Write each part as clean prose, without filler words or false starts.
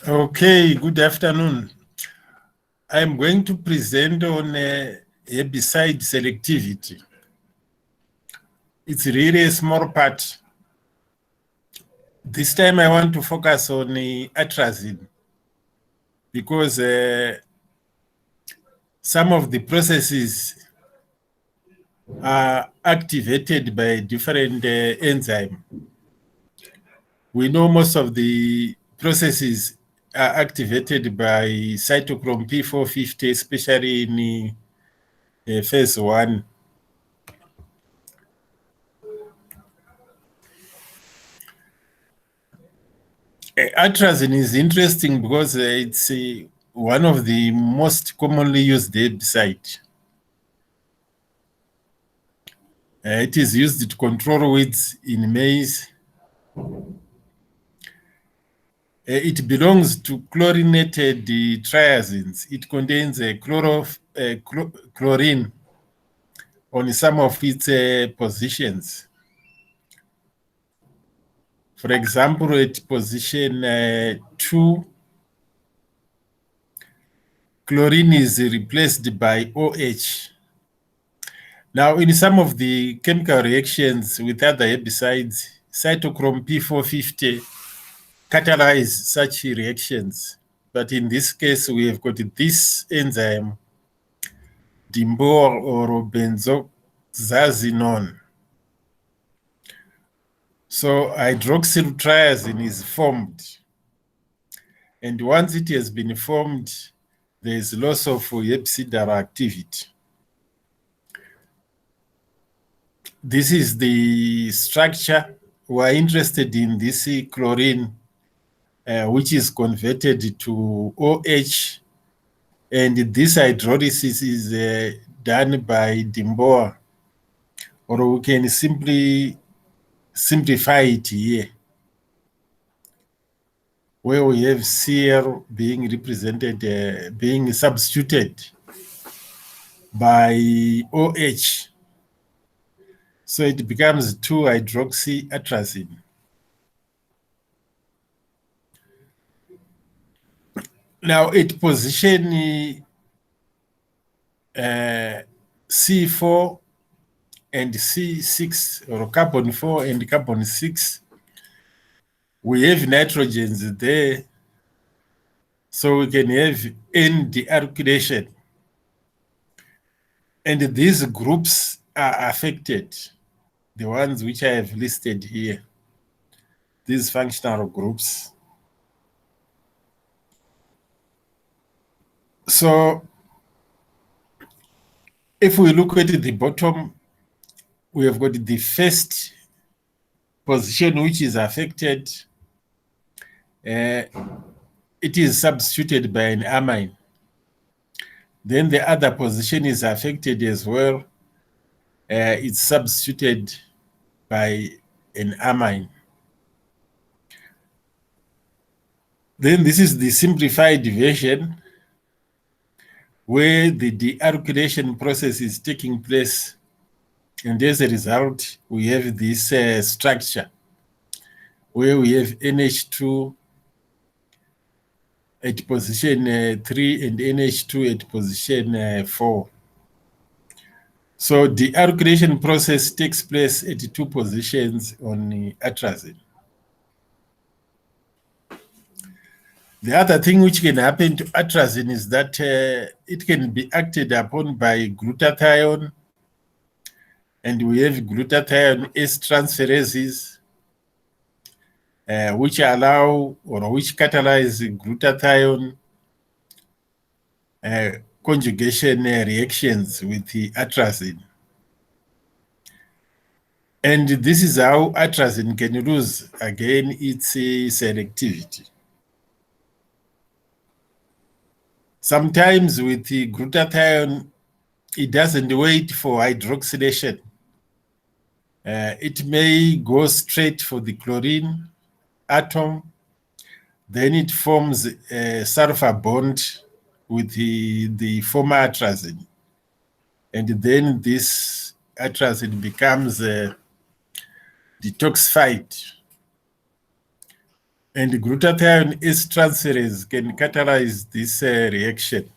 Okay, good afternoon. I'm going to present on herbicide selectivity. It's really a small part. This time I want to focus on atrazine because some of the processes are activated by different enzymes. We know most of the processes are activated by cytochrome P450, especially in phase 1. Atrazine is interesting because it's one of the most commonly used herbicide. It is used to control weeds in maize. It belongs to chlorinated triazines. It contains chlorine on some of its positions. For example, at position 2, chlorine is replaced by OH. Now, in some of the chemical reactions with other herbicides, cytochrome P450 catalyze such reactions. But in this case, we have got this enzyme, dimbor or benzoxazinone. So hydroxytriazine is formed. And once it has been formed, there is loss of herbicidal activity. This is the structure. We are interested in this chlorine, which is converted to OH, and this hydrolysis is done by Dimboa, or we can simply simplify it here, where we have Cl being represented, being substituted by OH. So it becomes 2-hydroxyatrazine. Now at position C4 and C6, or carbon 4 and carbon 6, we have nitrogens there, so we can have N-dealkylation. And these groups are affected, the ones which I have listed here, these functional groups. So if we look at the bottom, we have got the first position which is affected. It is substituted by an amine. Then the other position is affected as well. It's substituted by an amine. Then this is the simplified version, where the dealkylation process is taking place. And as a result, we have this structure, where we have NH2 at position 3 and NH2 at position 4. So the dealkylation process takes place at 2 positions on atrazine. The other thing which can happen to atrazine is that it can be acted upon by glutathione, and we have glutathione S transferases, which allow or which catalyze glutathione conjugation reactions with the atrazine. And this is how atrazine can lose again its selectivity. Sometimes with the glutathione, it doesn't wait for hydroxylation. It may go straight for the chlorine atom, then it forms a sulfur bond with the former atrazine. And then this atrazine becomes detoxified. And glutathione S transferase can catalyze this reaction.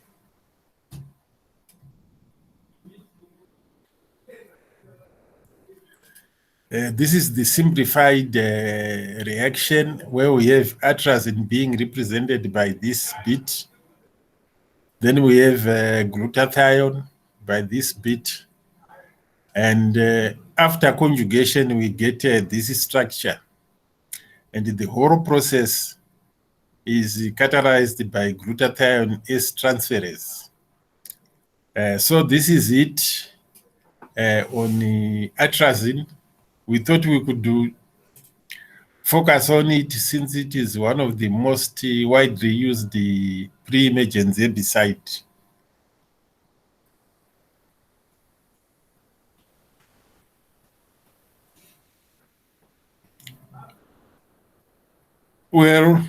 This is the simplified reaction where we have atrazine being represented by this bit. Then we have glutathione by this bit. And after conjugation, we get this structure. And the whole process is catalyzed by glutathione S transferase. So this is it on the atrazine. We thought we could focus on it since it is one of the most widely used pre-emergence herbicide. Well,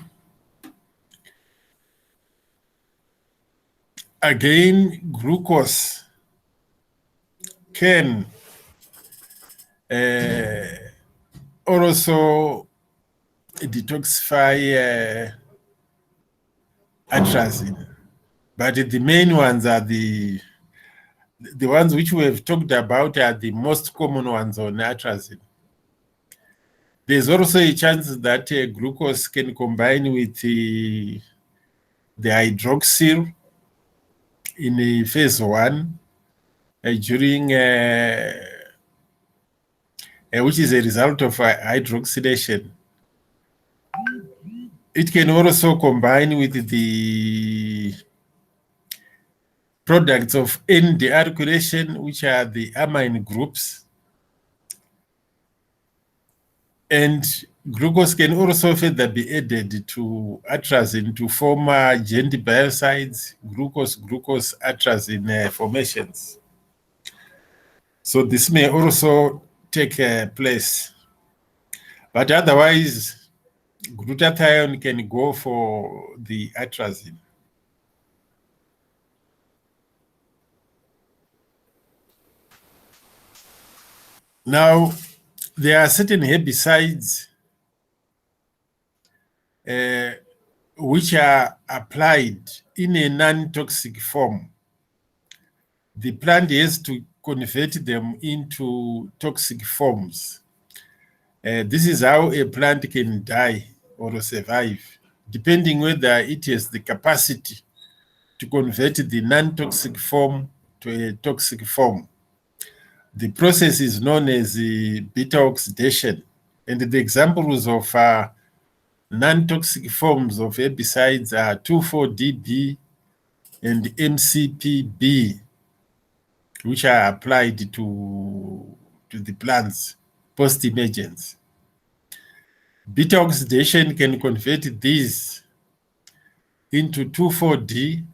again, glucose can also detoxify atrazine, but the main ones are the ones which we have talked about are the most common ones on atrazine. There's also a chance that glucose can combine with the hydroxyl in phase 1 during which is a result of hydroxylation. It can also combine with the products of N-dealkylation, which are the amine groups. And glucose can also further be added to atrazine to form joint biocides, glucose atrazine formations. So this may also take place. But otherwise, glutathione can go for the atrazine. Now, there are certain herbicides which are applied in a non-toxic form. The plant has to convert them into toxic forms. This is how a plant can die or survive, depending whether it has the capacity to convert the non-toxic form to a toxic form. The process is known as beta oxidation, and the examples of non-toxic forms of herbicides are 2,4-DB and MCPB, which are applied to the plants post-emergence. Beta oxidation can convert these into 2,4-D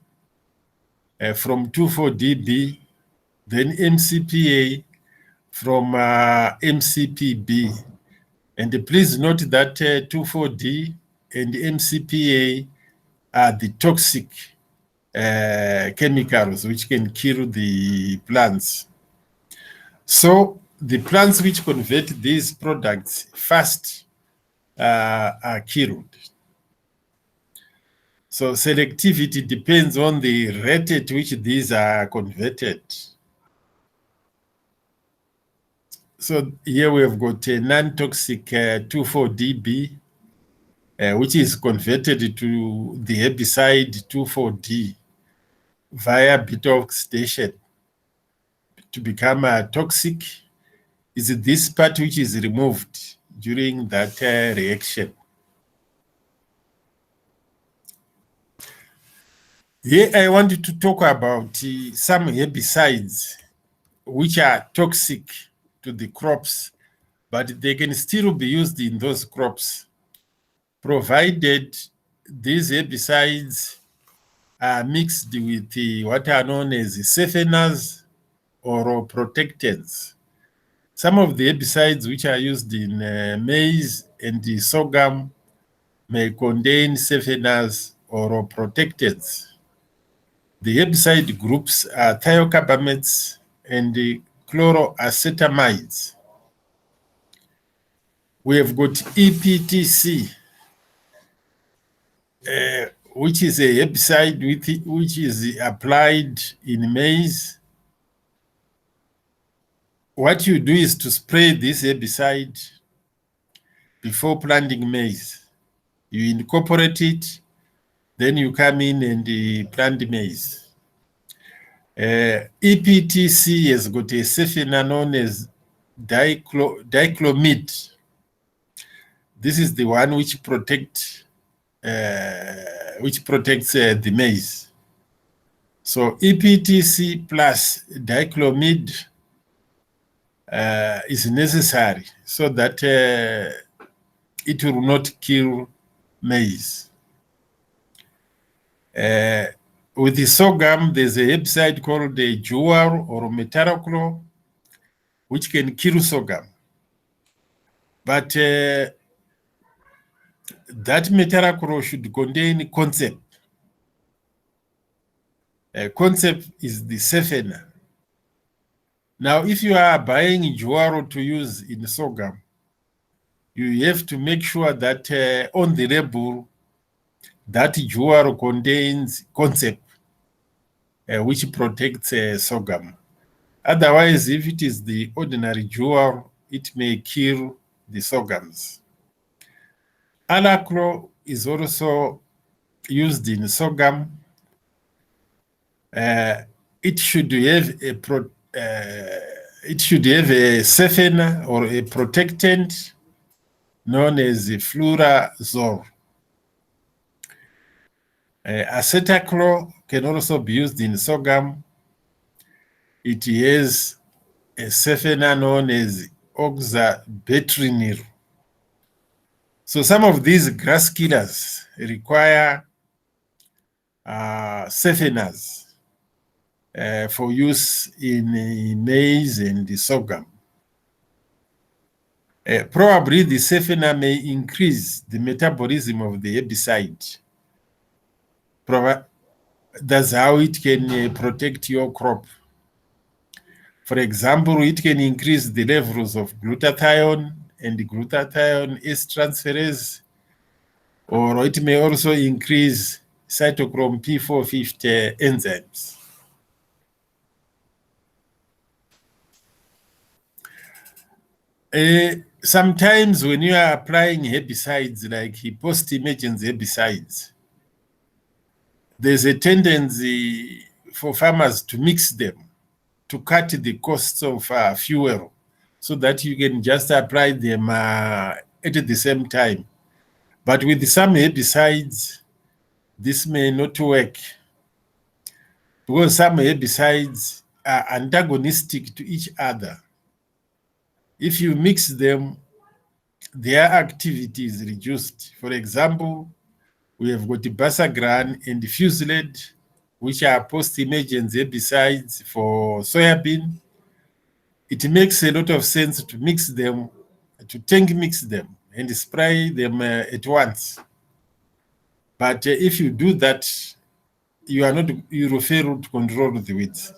from 2,4-DB, then MCPA from MCPB. And please note that 2,4-D and MCPA are the toxic chemicals which can kill the plants. So the plants which convert these products first are killed. So selectivity depends on the rate at which these are converted. So here we have got a non-toxic 2,4-DB, which is converted to the herbicide 2,4-D via beta oxidation to become toxic. Is this part which is removed during that reaction. Here I wanted to talk about some herbicides which are toxic to the crops, but they can still be used in those crops, provided these herbicides are mixed with what are known as safeners or protectants. Some of the herbicides which are used in maize and sorghum may contain safeners or protectants. The herbicide groups are thiocarbamates and chloroacetamides. We have got EPTC, which is a herbicide which is applied in maize. What you do is to spray this herbicide before planting maize. You incorporate it, then you come in and plant maize. EPTC has got a safener known as diclomid. This is the one which protects the maize. So EPTC plus diclomid is necessary so that it will not kill maize. With the sorghum, there's a herbicide called the jewel or metalloclo, which can kill sorghum. But that metalloclo should contain concept. Concept is the safener. Now, if you are buying jewel to use in sorghum, you have to make sure that on the label, that jewel contains concept, which protects sorghum. Otherwise, if it is the ordinary jewel, it may kill the sorghums. Alacro is also used in sorghum. It should have a safener or a protectant known as flurazole. Acetaclo can also be used in sorghum. It has a safener known as oxabetrinyl. So some of these grass killers require safeners for use in maize and the sorghum. Probably the safener may increase the metabolism of the herbicide. That's how it can protect your crop. For example, it can increase the levels of glutathione and glutathione S-transferase, or it may also increase cytochrome P450 enzymes. Sometimes when you are applying herbicides like post-emergence herbicides, there's a tendency for farmers to mix them to cut the costs of fuel so that you can just apply them at the same time. But with some herbicides, this may not work because some herbicides are antagonistic to each other. If you mix them, their activity is reduced. For example, we have got Basagran and Fusilade, which are post-emergence herbicides for soybean. It makes a lot of sense to mix them, to tank mix them and spray them at once. But if you do that, you will fail to control the weeds.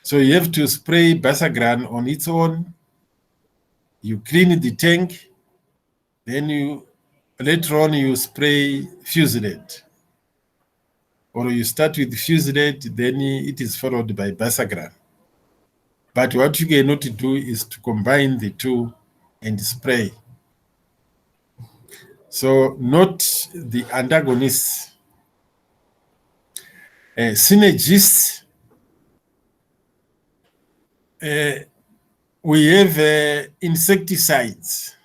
So you have to spray Basagran on its own. You clean the tank, then later on you spray Fusilade. Or you start with Fusilade, then it is followed by Basagran. But what you cannot do is to combine the two and spray. So not the antagonists. Synergists, we have insecticides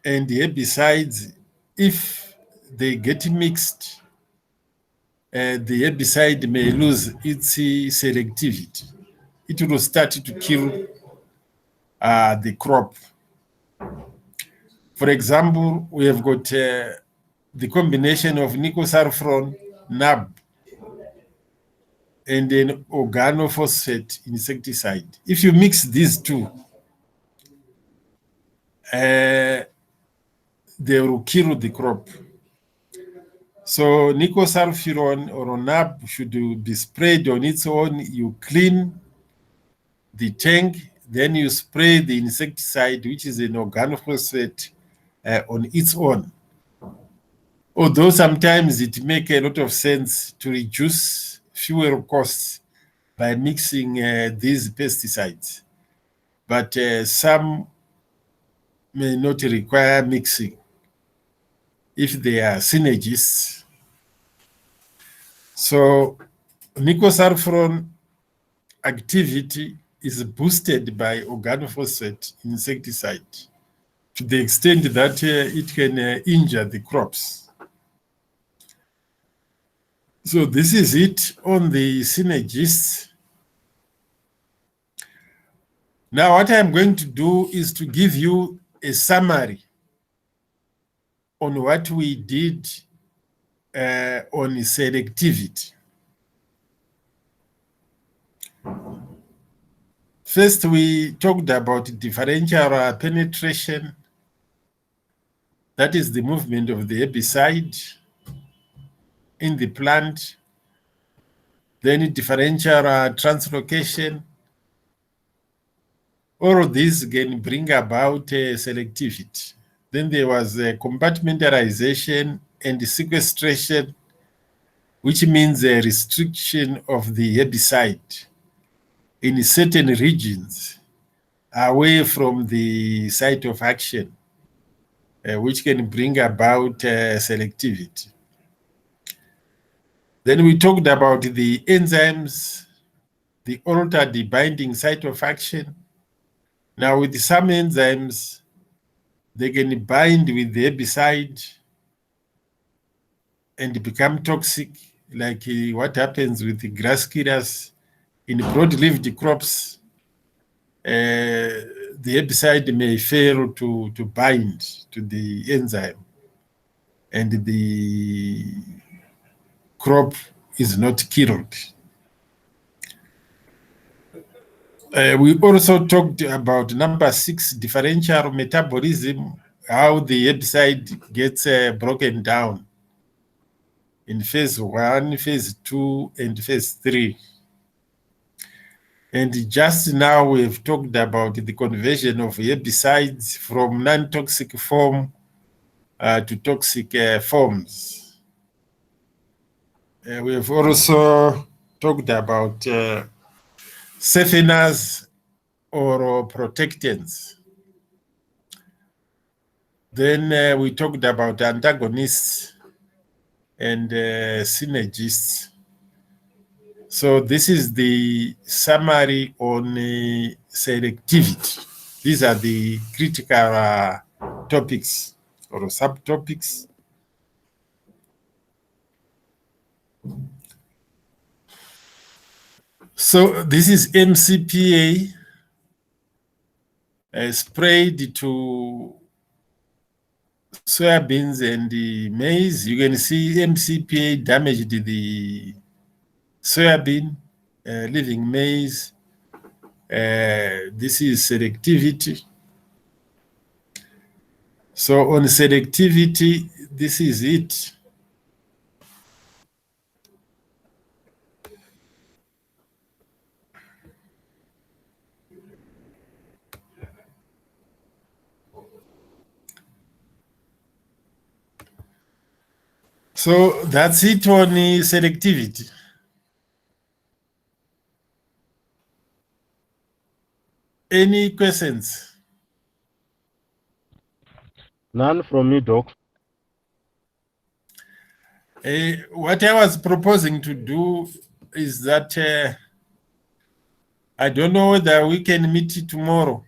and herbicides. If they get mixed, the herbicide may lose its selectivity. It will start to kill the crop. For example, we have got the combination of nicosulfuron, NAB, and an organophosphate insecticide. If you mix these two, they will kill the crop. So nicosulfuron or NAB should be sprayed on its own. You clean the tank, then you spray the insecticide, which is an organophosphate, on its own. although sometimes it makes a lot of sense to reduce fuel costs by mixing these pesticides, but some may not require mixing if they are synergists. So nicosulfuron activity is boosted by organophosphate insecticide to the extent that it can injure the crops. So this is it on the synergists. Now what I'm going to do is to give you a summary on what we did on selectivity. First, we talked about differential penetration. That is the movement of the herbicide in the plant. Then differential translocation. All of these can bring about selectivity. Then there was compartmentalization and sequestration, which means a restriction of the herbicide in certain regions away from the site of action, which can bring about selectivity. Then we talked about the enzymes, the alter the binding site of action. Now with some enzymes, they can bind with the herbicide and become toxic, like what happens with the grass killers in broad-leaved crops. The herbicide may fail to bind to the enzyme, and the crop is not killed. We also talked about number 6, differential metabolism, how the herbicide gets broken down in phase 1, phase 2, and phase 3. And just now we've talked about the conversion of herbicides from non-toxic form to toxic forms. We have also talked about safeners or protectants. Then we talked about antagonists and synergists. So this is the summary on selectivity. These are the critical topics or subtopics. So this is MCPA sprayed to soybeans and the maize. You can see MCPA damaged the soybean, leaving maize. This is selectivity. So on selectivity, this is it. So that's it on selectivity. Any questions? None from me, Doc. What I was proposing to do is that I don't know whether we can meet tomorrow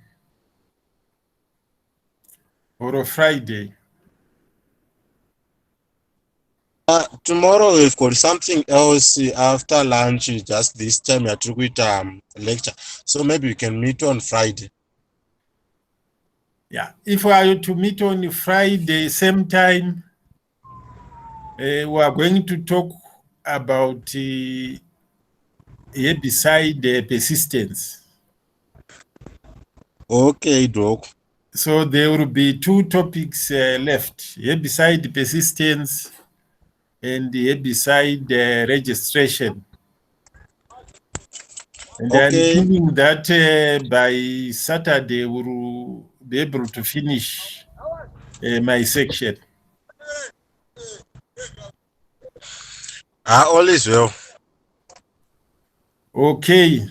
or a Friday. Tomorrow we've got something else after lunch, just this time at with lecture. So maybe we can meet on Friday. Yeah, if we are to meet on Friday, same time, we are going to talk about herbicide persistence. Okay, Doc. So there will be 2 topics left, herbicide persistence and the herbicide registration. And I'm thinking that by Saturday we'll be able to finish my section. All is well. Okay.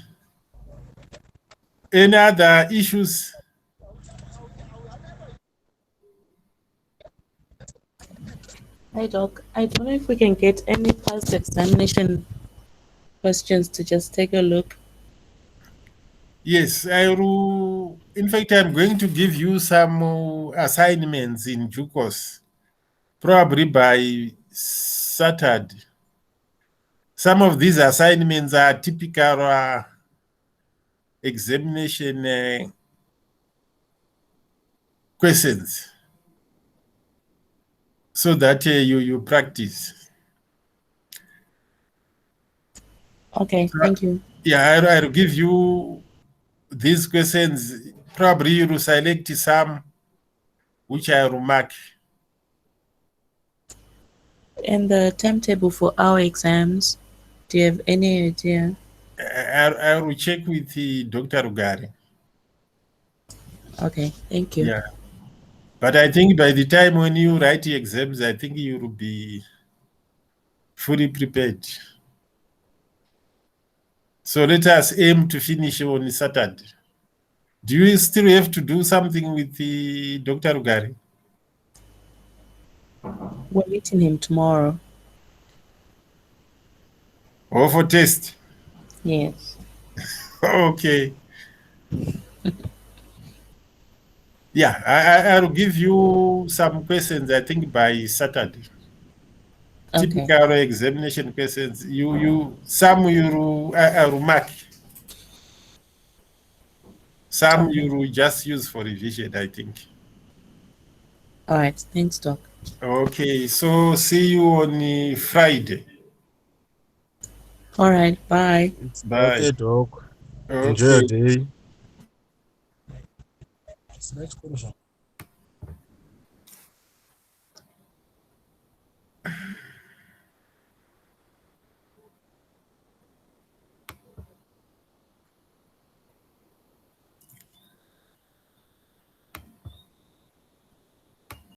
Any other issues? Hi, Doc. I don't know if we can get any past examination questions to just take a look. Yes, in fact, I'm going to give you some assignments in due course, probably by Saturday. Some of these assignments are typical examination questions, so that you practice. Okay, thank you. Yeah, I'll give you these questions. Probably you will select some which I will mark. And the timetable for our exams, do you have any idea? I will check with Dr. Rugari. Okay, thank you. Yeah. But I think by the time when you write the exams, I think you will be fully prepared. So let us aim to finish on Saturday. Do you still have to do something with the Dr. Rugari? We're meeting him tomorrow. Or for test? Yes. Okay. Yeah, I'll give you some questions, I think, by Saturday. Okay. Typical examination questions. I will mark. Some Okay. you will just use for revision, I think. All right. Thanks, Doc. Okay, so see you on Friday. All right. Bye. Bye. Okay, Doc. Okay. Enjoy your day.